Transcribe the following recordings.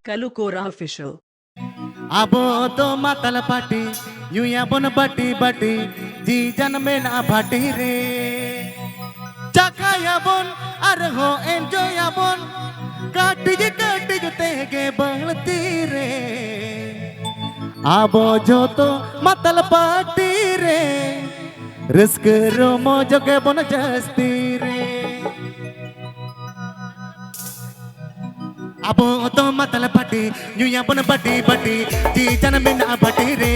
Kalukora Official. Abo to matal pati, yuya bon bati bati, ji jan में ना भाटी रे, चखाया bon arho enjoy bon, काटी तेगे बढ़ती रे, abo जो तो matal pati रे, रिस्क रोमो जगे bon जस्ती रे. Abo to matal pati, nyuya bon bati bati, ji jan में ना भाटी रे.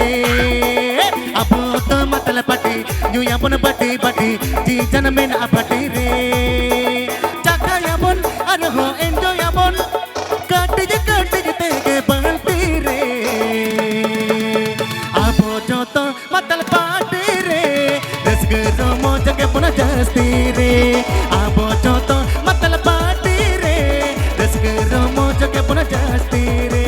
Abo to matal pati, nyuya bon bati bati, ji jan में ना भाटी रे. चखाया bon arho enjoy bon, काटी तेगे बढ़ती रे. Abo जो तो matal pati रे, रिस्क रोमो जगे bon जस्ती रे. Abo जो तो matal pati रे, रिस्क रोमो जगे bon जस्ती रे.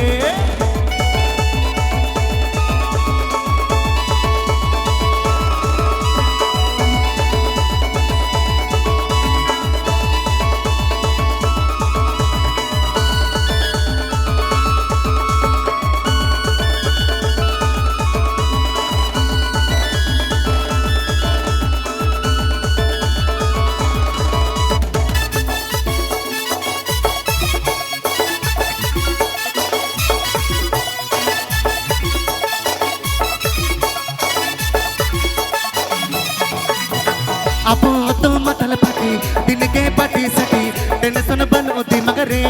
Abo to matal pati, din ke pati sati, tension banoti magare.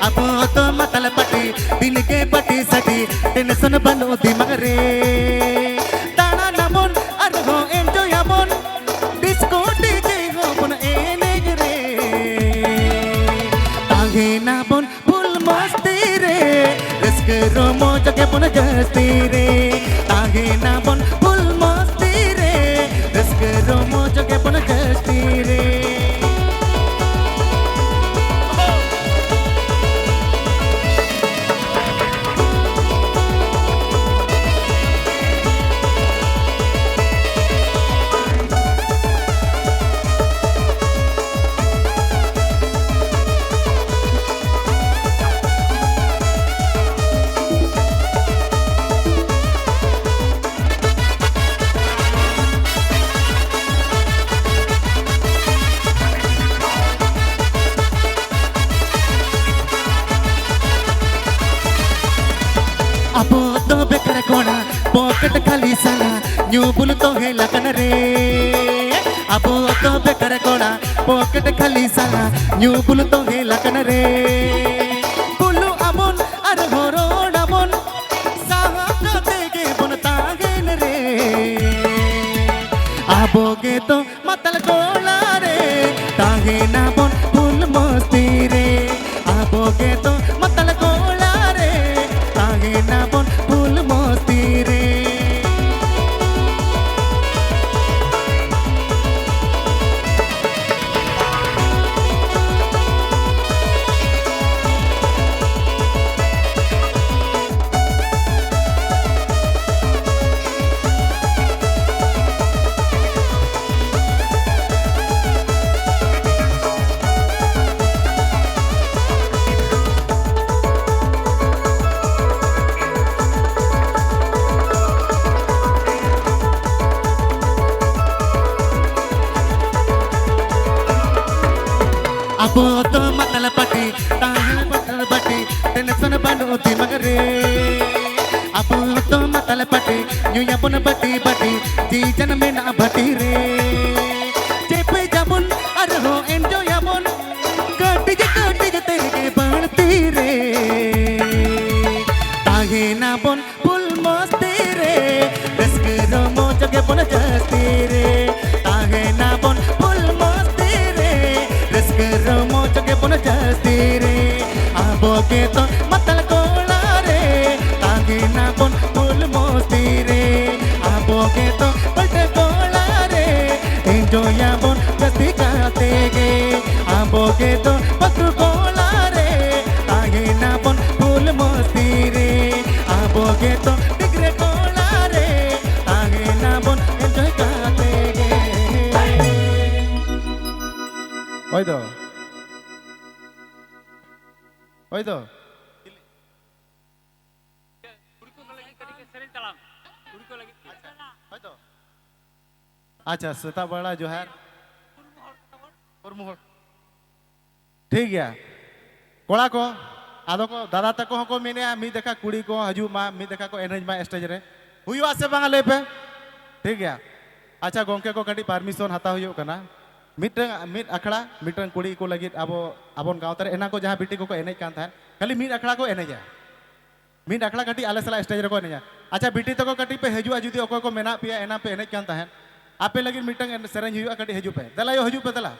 Abo to matal pati, din ke pati sati, tension banoti magare. Tana namon arho enjoy amon, disco DJ ho pun enegre. Tange nabon full masti re, risk romo jage pun jasti re. Tange nabon full masti re, risk romo jage pun jasti re. Abo to bekar kona, pocket khali sala, new bul to hai lagan re. Abo to bekar kona, pocket khali sala, new bul to hai lagan re. Bulu amon ar horo amon, saha dege bon tagen re. Abo ge to matal kola re, tage na bon full masti re. Abo ge to matal kola re, tage na bon full masti re. Abo to matal pati, tahe matal pati, tension banoti magare. Abo to matal pati, nyuya bon bati bati, ji jan mein na bati re. Jepe jabun arho enjoy amon, kati tege बढ़ती re. Tahe na bon full masti re, risk romo jage bon jasti re. Tahe na bon full masti re, risk romo jage bon jasti re. Abo ke to matal kola re, tahe na bon full masti re. Abo ke to palte kola re, enjoy bon jasti kate ge. Abo ke to patru kola re, tahe na bon full masti re. Abo ke to digre kola re, tahe na bon enjoy kate ge. Oido. হয়তো আচ্ছা সেটা বড়া জোহার উর্মুহর ঠিক গিয়া কোড়া কো আদো কো দাদা তাকো Hoco মেনে মি দেখা কুড়ি को हजू मा मी देखा को एनएज मा स्टेज रे हुआ से बांगा ले पे ठीक गया अच्छा गोंके को कटी परमिशन हाता हुयो कना मिटंग मिट अखड़ा मिटंग कुड़ी को लगी अब अबन गांव तर एना को जहां बिटी को एनएज कान था खाली मिट अखड़ा को एनएजा मिट अखड़ा कटी आले सला स्टेज रे को एनएजा अच्छा बिटी तको कटी पे हजू जुदी ओको को मेना पिया एना पे एनएज कान था आपे लगी मिटंग सेरेंज हुआ कटी हजू पे दला यो हजू पे दला